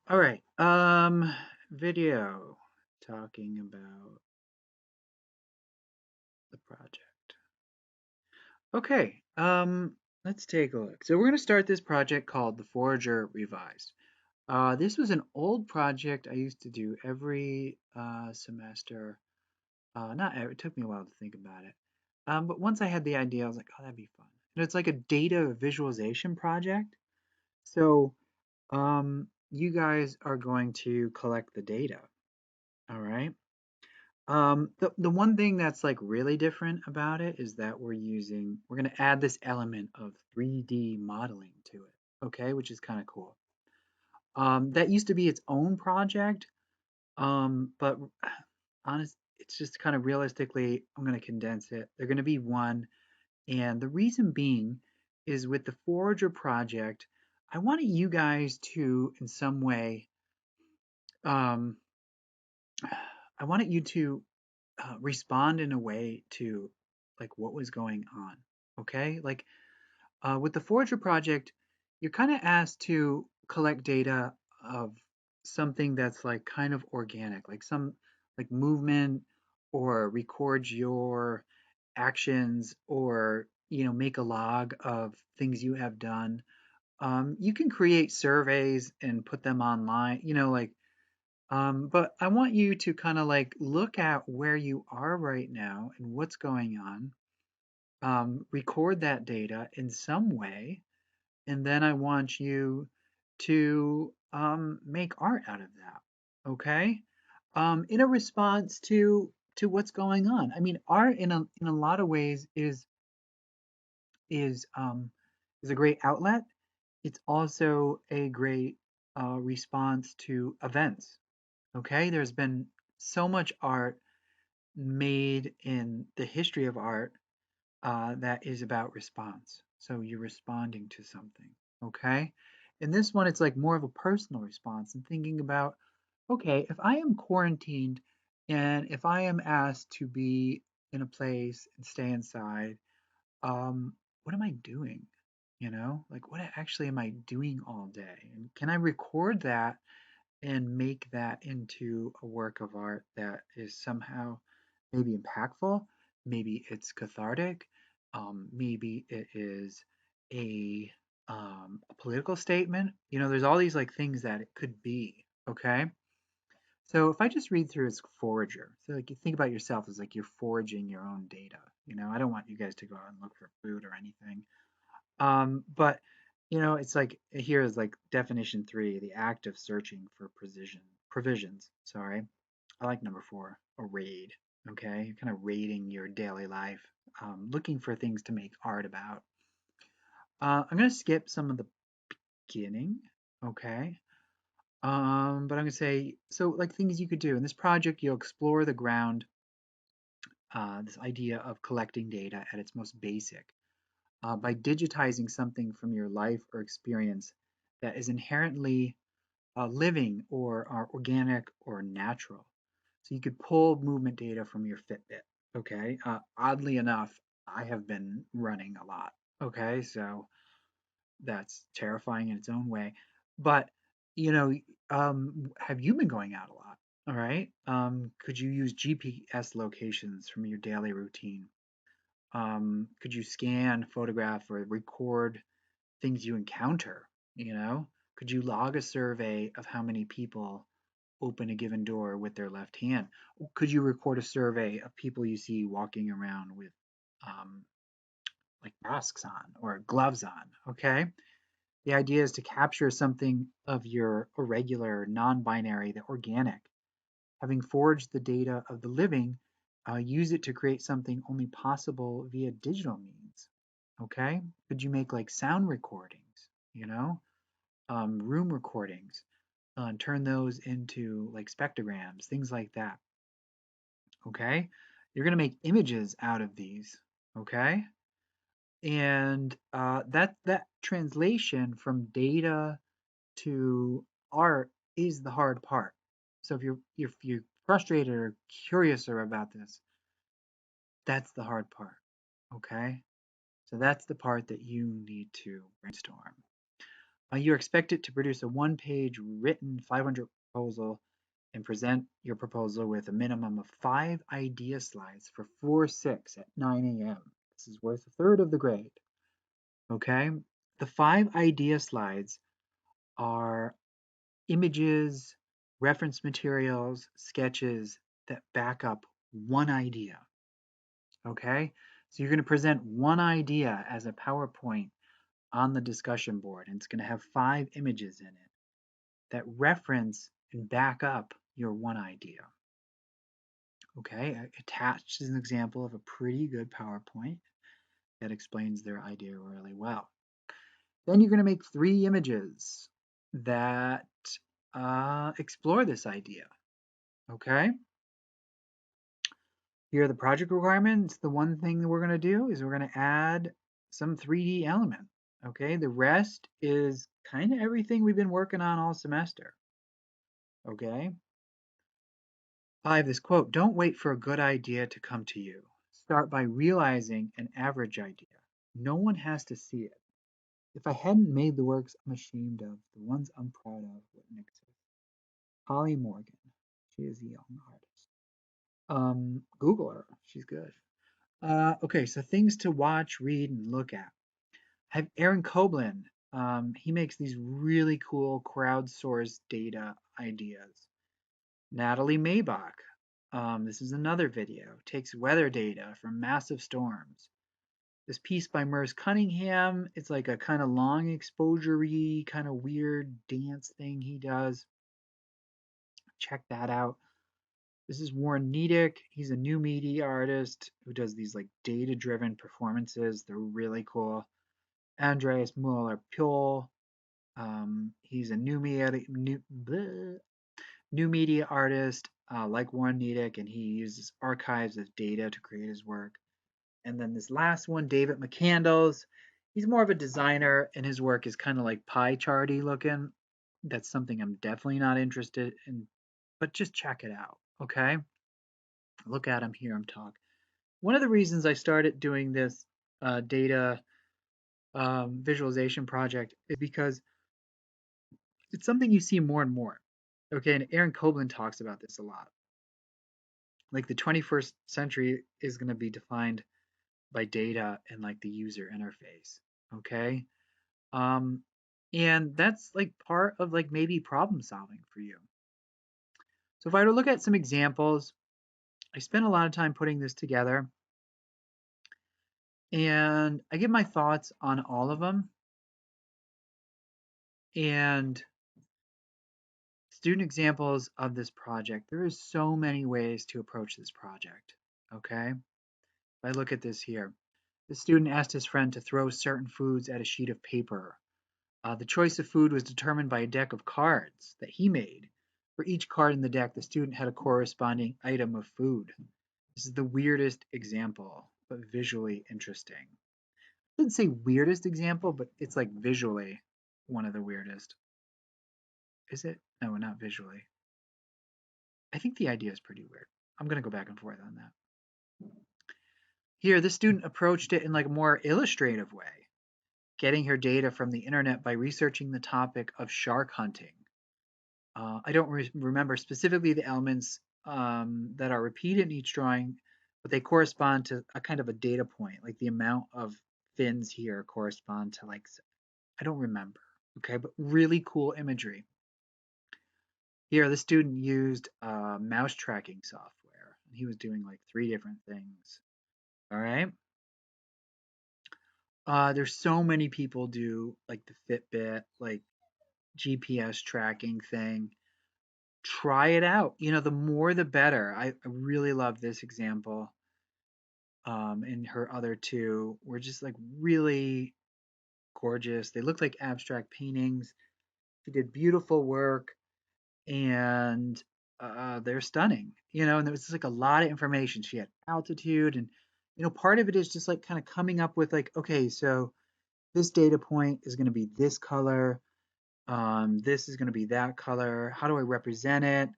All right. Video talking about the project. Okay. Let's take a look. So we're going to start this project called the Forager Revised. This was an old project I used to do every semester. Not every, it took me a while to think about it. But once I had the idea, I was like, oh, that'd be fun. And it's like a data visualization project. So, you guys are going to collect the data. All right. The one thing that's like really different about it is that we're going to add this element of 3D modeling to it, okay, which is kind of cool. That used to be its own project, but honest, it's just kind of realistically, I'm going to condense it. They're going to be one, and the reason being is with the Forager project, I wanted you guys to, in some way, um, I wanted you to respond in a way to like what was going on. Okay, like with the Forager project, you're kind of asked to collect data of something that's like kind of organic, like some like movement, or record your actions, or make a log of things you have done. You can create surveys and put them online, but I want you to kind of like look at where you are right now and what's going on, record that data in some way, and then I want you to make art out of that. Okay? In a response to what's going on. I mean, art in a lot of ways is um, is a great outlet. It's also a great response to events. Okay, there's been so much art made in the history of art that is about response. So you're responding to something. Okay, in this one, it's like more of a personal response and thinking about, okay, if I am quarantined and if I am asked to be in a place and stay inside, what am I doing? Like what actually am I doing all day? And can I record that and make that into a work of art that is somehow maybe impactful, maybe it's cathartic, maybe it is a political statement. There's all these like things that it could be. Okay, so if I just read through its forager, so like you think about yourself as like you're foraging your own data. I don't want you guys to go out and look for food or anything. But it's like here is like definition three, the act of searching for provisions. Sorry. I like number four, a raid. Okay. You're kind of raiding your daily life, looking for things to make art about. I'm gonna skip some of the beginning. Okay. But I'm gonna say so like things you could do in this project, you'll explore the ground, this idea of collecting data at its most basic. By digitizing something from your life or experience that is inherently living or organic or natural. So you could pull movement data from your Fitbit. Okay. Oddly enough, I have been running a lot. Okay. So that's terrifying in its own way. But, you know, have you been going out a lot? All right. Could you use GPS locations from your daily routine? Could you scan, photograph, or record things you encounter? Could you log a survey of how many people open a given door with their left hand? Could you record a survey of people you see walking around with um, like masks on or gloves on? Okay. The idea is to capture something of your irregular, non binary, the organic. Having forged the data of the living, use it to create something only possible via digital means. Okay? Could you make like sound recordings, room recordings, and turn those into like spectrograms, things like that? Okay? You're going to make images out of these. Okay? And that translation from data to art is the hard part. So if you're frustrated or curious about this, that's the hard part. Okay? So that's the part that you need to brainstorm. You're expected to produce a one-page written 500 proposal and present your proposal with a minimum of 5 idea slides for 4/6 at 9 a.m. This is worth a third of the grade. Okay? The 5 idea slides are images, reference materials, sketches that back up one idea. Okay? So you're going to present one idea as a PowerPoint on the discussion board, and it's going to have 5 images in it that reference and back up your one idea. Okay, attached is an example of a pretty good PowerPoint that explains their idea really well. Then you're going to make 3 images that explore this idea. Okay, here are the project requirements. The one thing that we're going to do is we're going to add some 3D element. Okay, the rest is kind of everything we've been working on all semester. Okay, 5, this quote, don't wait for a good idea to come to you. Start by realizing an average idea. No one has to see it. If I hadn't made the works I'm ashamed of, the ones I'm proud of wouldn't exist. Holly Morgan. She is a young artist. Google her. She's good. Okay, so things to watch, read, and look at. I have Aaron Koblin. He makes these really cool crowdsourced data ideas. Natalie Maybach. This is another video. Takes weather data from massive storms. This piece by Merce Cunningham, it's like a kind of long exposure-y, kind of weird dance thing he does. Check that out. This is Warren Nedick. He's a new media artist who does these like data-driven performances. They're really cool. Andreas Mueller-Pule. He's a new media artist like Warren Nedick, and he uses archives of data to create his work. And then this last one, David McCandles, he's more of a designer, and his work is kind of like pie charty looking. That's something I'm definitely not interested in, but just check it out, okay? Look at him, hear him talk. One of the reasons I started doing this data visualization project is because it's something you see more and more. Okay, and Aaron Koblin talks about this a lot. Like the 21st century is going to be defined by data and like the user interface. Okay. Um, and that's like part of like maybe problem solving for you. So if I were to look at some examples, I spent a lot of time putting this together and I give my thoughts on all of them. And student examples of this project, there is so many ways to approach this project. Okay. If I look at this here, the student asked his friend to throw certain foods at a sheet of paper. The choice of food was determined by a deck of cards that he made. For each card in the deck, the student had a corresponding item of food. This is the weirdest example, but visually interesting. I didn't say weirdest example, but it's like visually one of the weirdest. Is it? No, not visually. I think the idea is pretty weird. I'm going to go back and forth on that. Here, the student approached it in like a more illustrative way, getting her data from the internet by researching the topic of shark hunting. I don't remember specifically the elements that are repeated in each drawing, but they correspond to a kind of a data point, like the amount of fins here correspond to like, I don't remember, okay, but really cool imagery. Here, the student used mouse tracking software. He was doing like 3 different things, all right? There's so many people do like the Fitbit, like GPS tracking thing. Try it out. You know, the more the better. I really love this example. And her other 2 were just like really gorgeous. They looked like abstract paintings. She did beautiful work and they're stunning. You know, and there was just like a lot of information. She had altitude and you know, part of it is just like kind of coming up with like, okay, so this data point is going to be this color. This is going to be that color. How do I represent it?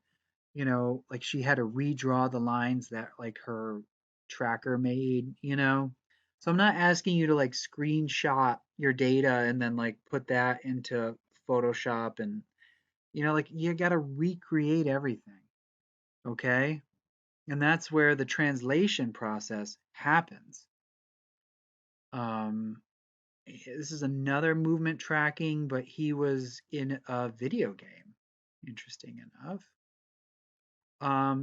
You know, like she had to redraw the lines that like her tracker made, you know. So I'm not asking you to like screenshot your data and then like put that into Photoshop and like you got to recreate everything, okay? And that's where the translation process happens. Um, this is another movement tracking, but he was in a video game. Interesting enough.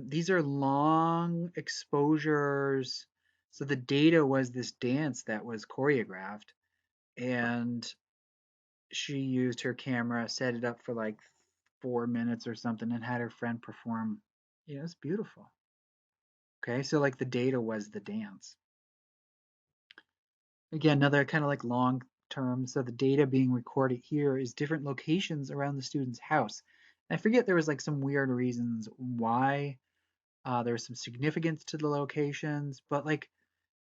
These are long exposures. So the data was this dance that was choreographed, and she used her camera, set it up for like 4 minutes or something, and had her friend perform. Yeah, it's beautiful. Okay, so like the data was the dance. Again, another kind of like long term. So the data being recorded here is different locations around the student's house. And I forget there was like some weird reasons why. There was some significance to the locations, but like,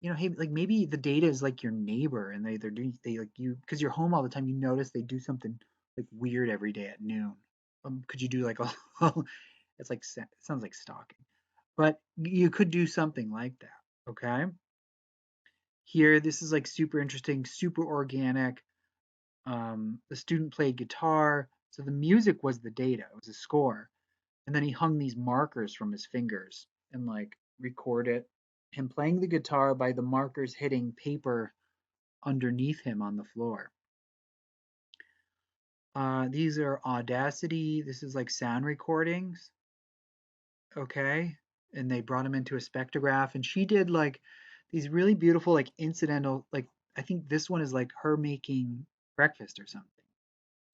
hey, like maybe the data is like your neighbor, and they're doing they like you because you're home all the time. You notice they do something like weird every day at noon. Could you do like a? It's like it sounds like stalking, but you could do something like that. Okay. Here, this is like super interesting, super organic. The student played guitar, so the music was the data. It was a score, and then he hung these markers from his fingers and like recorded him playing the guitar by the markers hitting paper underneath him on the floor. These are Audacity. This is like sound recordings, okay? And they brought him into a spectrograph, and she did like these really beautiful like incidental like I think this one is like her making breakfast or something.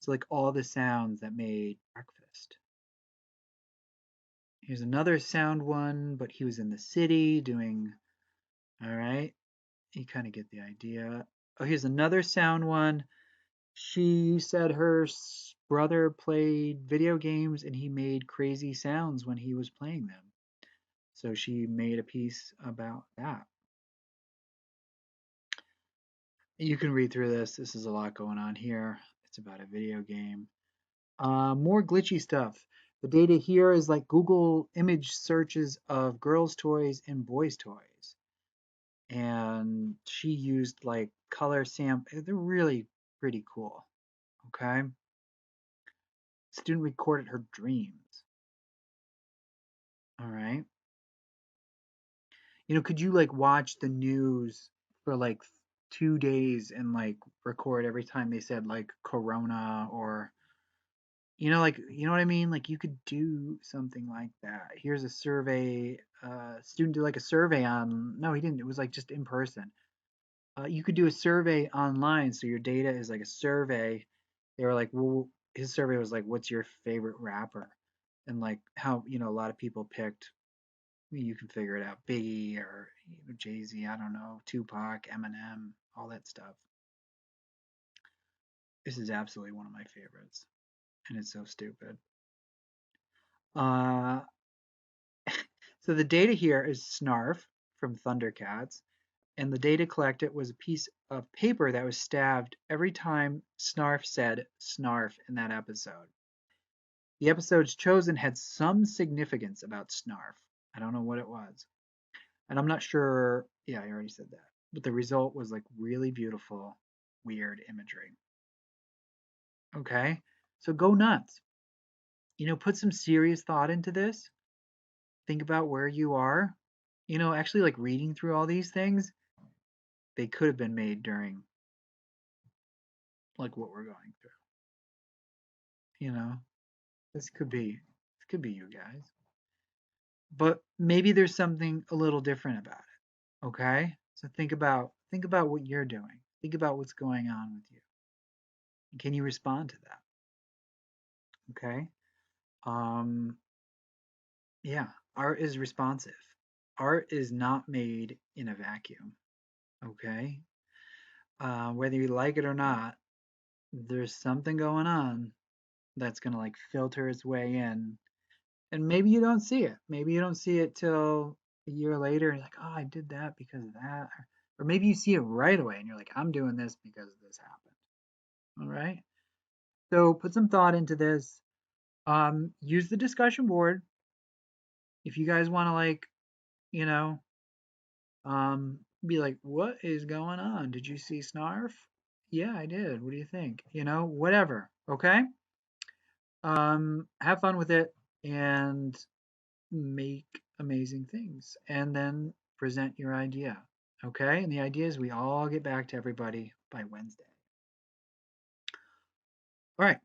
So like all the sounds that made breakfast. Here's another sound one, but he was in the city doing, all right, you kind of get the idea. Oh, here's another sound one. She said her brother played video games and he made crazy sounds when he was playing them. So she made a piece about that. You can read through this. This is a lot going on here. It's about a video game. More glitchy stuff. The data here is like Google image searches of girls' toys and boys' toys. And she used like color sample. They're really pretty cool. Okay. Student recorded her dreams. All right. Could you like watch the news for like 2 days and like record every time they said like corona or like what I mean? Like you could do something like that. Here's a survey. Student did like a survey on. No, he didn't. It was like just in person. You could do a survey online, so your data is like a survey. They were like, well, his survey was like, what's your favorite rapper? And like how a lot of people picked. You can figure it out. Biggie or Jay-Z. I don't know. Tupac, Eminem, all that stuff. This is absolutely one of my favorites, and it's so stupid. Uh, so the data here is Snarf from Thundercats, and the data collected was a piece of paper that was stabbed every time Snarf said Snarf in that episode. The episodes chosen had some significance about Snarf. I don't know what it was. And I'm not sure. Yeah, I already said that. But the result was like really beautiful, weird imagery. Okay. So go nuts. Put some serious thought into this. Think about where you are. Actually, like reading through all these things, they could have been made during like what we're going through. You know, this could be you guys. But maybe there's something a little different about it. Okay? So think about what you're doing. Think about what's going on with you. Can you respond to that? Okay? Um yeah, art is responsive. Art is not made in a vacuum. Okay? Whether you like it or not, there's something going on that's going to like filter its way in. And maybe you don't see it. Maybe you don't see it till a year later and you're like, oh, I did that because of that. Or maybe you see it right away and you're like, I'm doing this because this happened. All right. So put some thought into this. Use the discussion board. If you guys want to like, you know, be like, what is going on? Did you see Snarf? Yeah, I did. What do you think? Whatever. Okay. Have fun with it and make amazing things and then present your idea. Okay? And the idea is we all get back to everybody by Wednesday. All right.